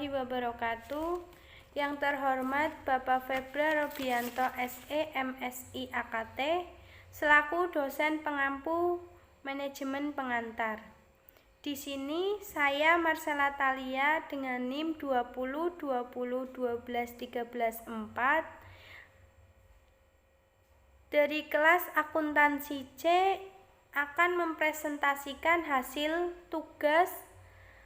warahmatullahi wabarakatuh. Yang terhormat Bapak Febra Robianto SE MSI AKT selaku dosen pengampu manajemen pengantar. Di sini saya Marcella Thalia dengan NIM 20 20 12 13 4 dari kelas akuntansi C akan mempresentasikan hasil tugas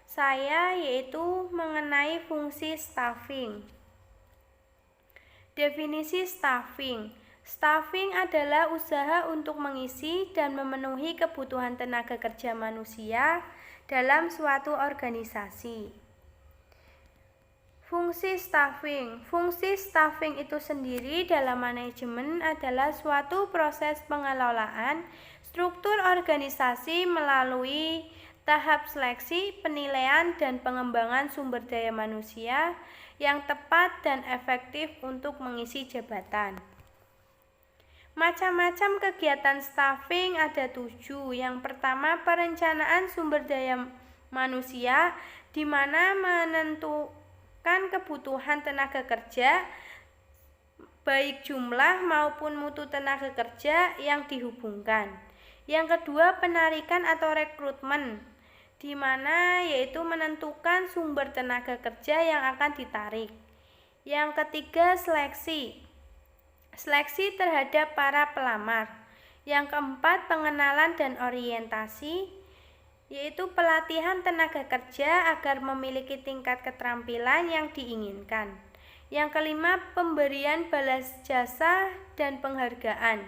saya, yaitu mengenai fungsi staffing. Definisi staffing. Staffing adalah usaha untuk mengisi dan memenuhi kebutuhan tenaga kerja manusia dalam suatu organisasi. Fungsi staffing. Fungsi staffing itu sendiri dalam manajemen adalah suatu proses pengelolaan struktur organisasi melalui tahap seleksi, penilaian, dan pengembangan sumber daya manusia yang tepat dan efektif untuk mengisi jabatan. Macam-macam kegiatan staffing ada 7. Yang pertama, perencanaan sumber daya manusia, di mana menentukan kebutuhan tenaga kerja, baik jumlah maupun mutu tenaga kerja yang dihubungkan. Yang kedua, penarikan atau rekrutmen, di mana yaitu menentukan sumber tenaga kerja yang akan ditarik. Yang ketiga, seleksi. Seleksi terhadap para pelamar. Yang keempat, pengenalan dan orientasi, yaitu pelatihan tenaga kerja agar memiliki tingkat keterampilan yang diinginkan. Yang kelima, pemberian balas jasa dan penghargaan,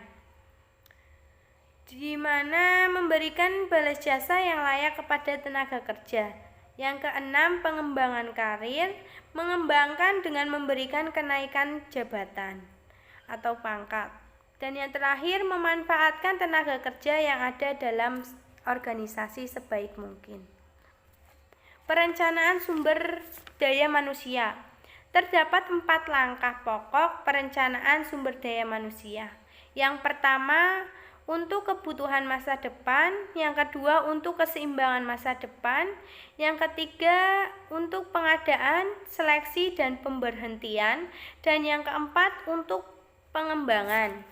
di mana memberikan balas jasa yang layak kepada tenaga kerja. Yang keenam, pengembangan karir, mengembangkan dengan memberikan kenaikan jabatan atau pangkat. Dan yang terakhir, memanfaatkan tenaga kerja yang ada dalam organisasi sebaik mungkin. Perencanaan sumber daya manusia. Terdapat 4 langkah pokok perencanaan sumber daya manusia. Yang pertama, untuk kebutuhan masa depan. Yang kedua, untuk keseimbangan masa depan. Yang ketiga, untuk pengadaan, seleksi, dan pemberhentian. Dan yang keempat, untuk pengembangan.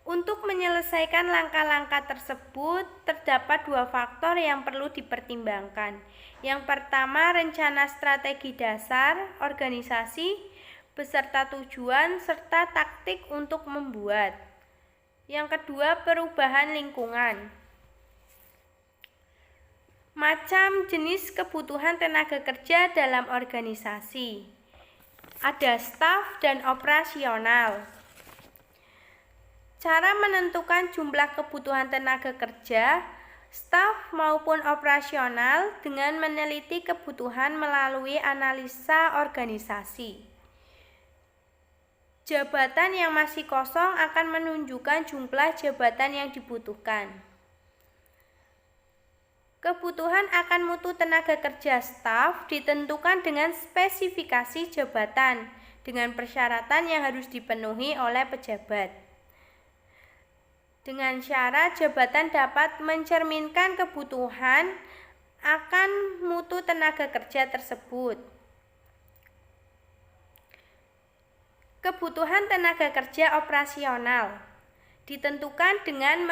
Untuk menyelesaikan langkah-langkah tersebut, terdapat 2 faktor yang perlu dipertimbangkan. Yang pertama, rencana strategi dasar organisasi beserta tujuan serta taktik untuk membuat. Yang kedua, perubahan lingkungan. Macam jenis kebutuhan tenaga kerja dalam organisasi. Ada staf dan operasional. Cara menentukan jumlah kebutuhan tenaga kerja, staf maupun operasional dengan meneliti kebutuhan melalui analisa organisasi. Jabatan yang masih kosong akan menunjukkan jumlah jabatan yang dibutuhkan. Kebutuhan akan mutu tenaga kerja staf ditentukan dengan spesifikasi jabatan dengan persyaratan yang harus dipenuhi oleh pejabat. Dengan syarat jabatan dapat mencerminkan kebutuhan akan mutu tenaga kerja tersebut. Kebutuhan tenaga kerja operasional ditentukan dengan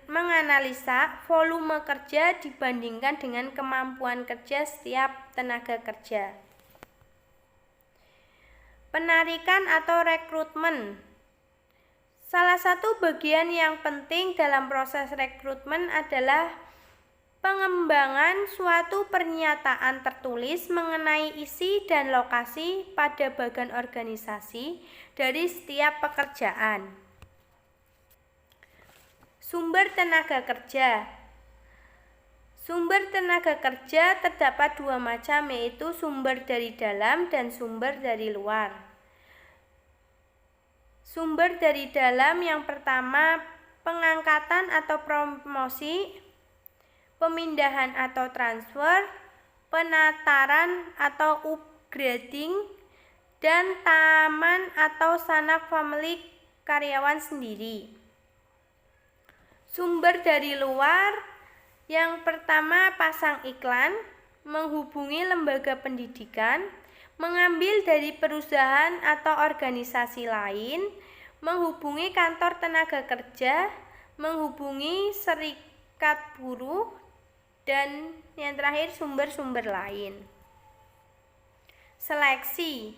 menganalisa volume kerja dibandingkan dengan kemampuan kerja setiap tenaga kerja. Penarikan atau rekrutmen. Salah satu bagian yang penting dalam proses rekrutmen adalah pengembangan suatu pernyataan tertulis mengenai isi dan lokasi pada bagian organisasi dari setiap pekerjaan. Sumber tenaga kerja. Sumber tenaga kerja terdapat 2 macam, yaitu sumber dari dalam dan sumber dari luar. Sumber dari dalam yang pertama, pengangkatan atau promosi, pemindahan atau transfer, penataran atau upgrading, dan taman atau sanak famili karyawan sendiri. Sumber dari luar, yang pertama pasang iklan, menghubungi lembaga pendidikan, mengambil dari perusahaan atau organisasi lain, menghubungi kantor tenaga kerja, menghubungi serikat buruh, dan yang terakhir sumber-sumber lain. Seleksi.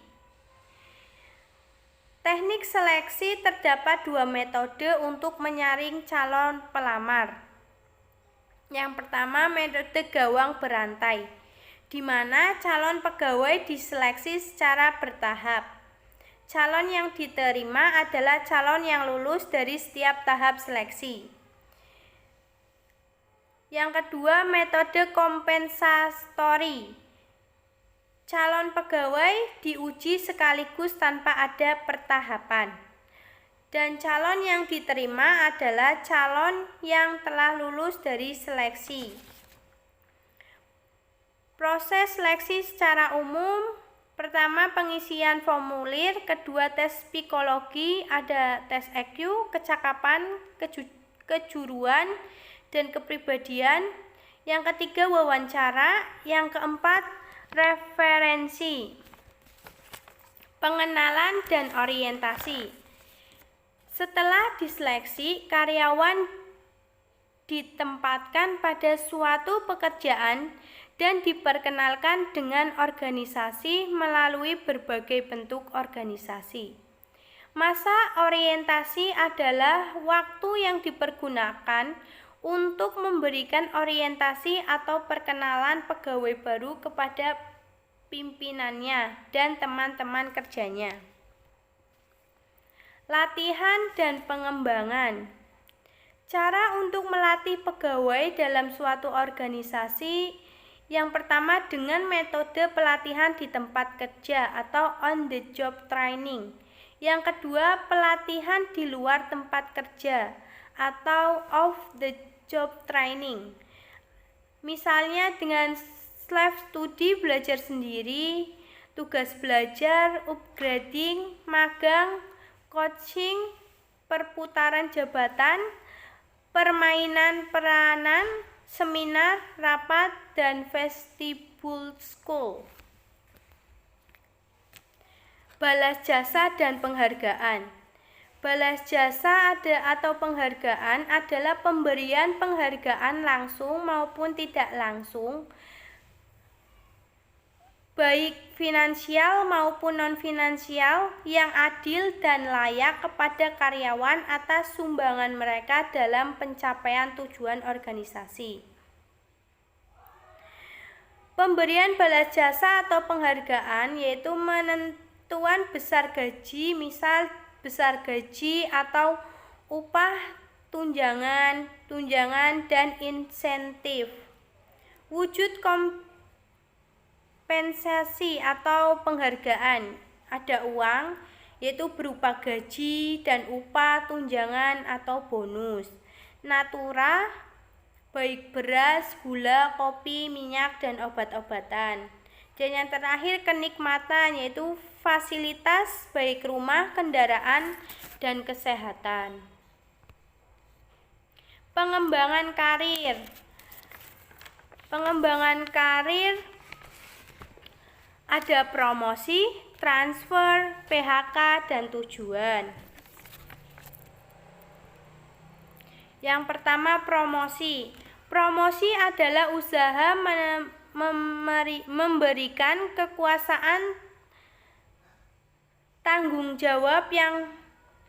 Teknik seleksi terdapat 2 metode untuk menyaring calon pelamar. Yang pertama, metode gawang berantai, di mana calon pegawai diseleksi secara bertahap. Calon yang diterima adalah calon yang lulus dari setiap tahap seleksi. Yang kedua, metode kompensatori. Calon pegawai diuji sekaligus tanpa ada pertahapan. Dan calon yang diterima adalah calon yang telah lulus dari seleksi. Proses seleksi secara umum, pertama pengisian formulir, kedua tes psikologi, ada tes IQ, kecakapan, kejuruan, dan kepribadian. Yang ketiga wawancara, yang keempat referensi, pengenalan dan orientasi. Setelah diseleksi, karyawan ditempatkan pada suatu pekerjaan dan diperkenalkan dengan organisasi melalui berbagai bentuk organisasi. Masa orientasi adalah waktu yang dipergunakan untuk memberikan orientasi atau perkenalan pegawai baru kepada pimpinannya dan teman-teman kerjanya. Latihan dan pengembangan. Cara untuk melatih pegawai dalam suatu organisasi, yang pertama dengan metode pelatihan di tempat kerja atau on the job training. Yang kedua, pelatihan di luar tempat kerja atau off the job training. Misalnya dengan self study, belajar sendiri, tugas belajar, upgrading, magang, coaching, perputaran jabatan, permainan peranan, seminar, rapat, dan vestibul school. Balas jasa dan penghargaan. Balas jasa atau penghargaan adalah pemberian penghargaan langsung maupun tidak langsung, baik finansial maupun non-finansial, yang adil dan layak kepada karyawan atas sumbangan mereka dalam pencapaian tujuan organisasi. Pemberian balas jasa atau penghargaan yaitu penentuan besar gaji, misal besar gaji atau upah, tunjangan, dan insentif. Wujud kompensasi atau penghargaan, ada uang, yaitu berupa gaji dan upah, tunjangan atau bonus. Natura, baik beras, gula, kopi, minyak, dan obat-obatan. Dan yang terakhir kenikmatan, yaitu fasilitas baik rumah, kendaraan, dan kesehatan. Pengembangan karir. Pengembangan karir ada promosi, transfer, PHK, dan tujuan. Yang pertama, promosi. Promosi adalah usaha memberikan kekuasaan tanggung jawab yang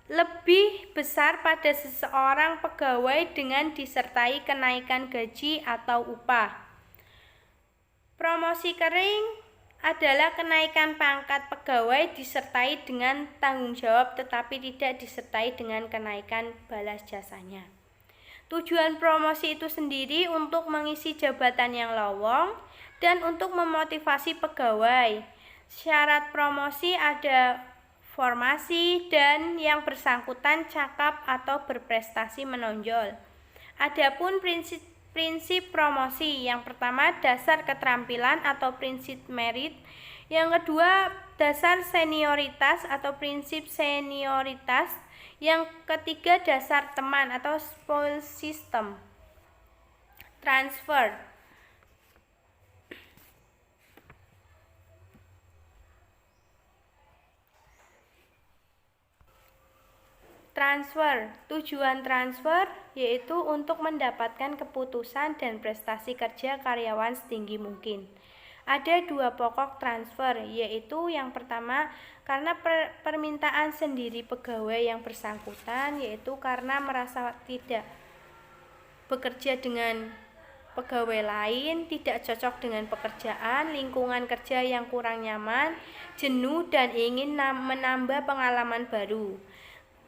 lebih besar pada seseorang pegawai dengan disertai kenaikan gaji atau upah. Promosi kering adalah kenaikan pangkat pegawai disertai dengan tanggung jawab tetapi tidak disertai dengan kenaikan balas jasanya. Tujuan promosi itu sendiri untuk mengisi jabatan yang lowong dan untuk memotivasi pegawai. Syarat promosi ada formasi dan yang bersangkutan cakap atau berprestasi menonjol. Adapun prinsip promosi, yang pertama dasar keterampilan atau prinsip merit, yang kedua dasar senioritas atau prinsip senioritas, yang ketiga dasar teman atau spoil system. Transfer. Transfer. Tujuan transfer yaitu untuk mendapatkan keputusan dan prestasi kerja karyawan setinggi mungkin. Ada dua pokok transfer, yaitu yang pertama karena permintaan sendiri pegawai yang bersangkutan, yaitu karena merasa tidak bekerja dengan pegawai lain, tidak cocok dengan pekerjaan, lingkungan kerja yang kurang nyaman, jenuh, dan ingin menambah pengalaman baru.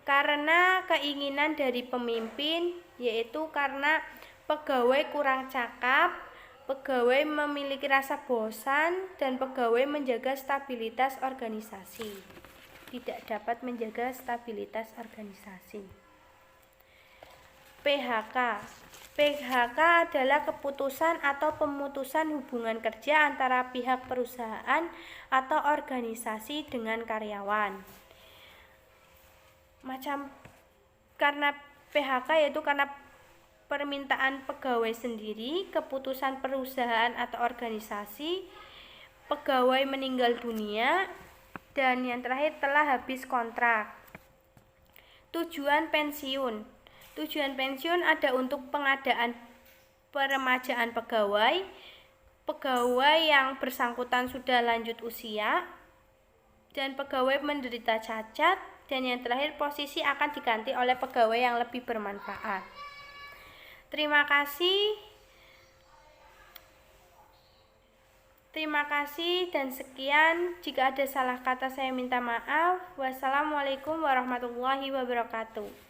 Karena keinginan dari pemimpin, yaitu karena pegawai kurang cakap, pegawai memiliki rasa bosan, dan pegawai menjaga stabilitas organisasi. Tidak dapat menjaga stabilitas organisasi. PHK. PHK adalah keputusan atau pemutusan hubungan kerja antara pihak perusahaan atau organisasi dengan karyawan. Karena PHK yaitu karena permintaan pegawai sendiri, keputusan perusahaan atau organisasi, pegawai meninggal dunia, dan yang terakhir telah habis kontrak. Tujuan pensiun. Tujuan pensiun ada untuk pengadaan peremajaan pegawai, pegawai yang bersangkutan sudah lanjut usia, dan pegawai menderita cacat, dan yang terakhir posisi akan diganti oleh pegawai yang lebih bermanfaat. Terima kasih dan sekian. Jika ada salah kata saya minta maaf. Wassalamualaikum warahmatullahi wabarakatuh.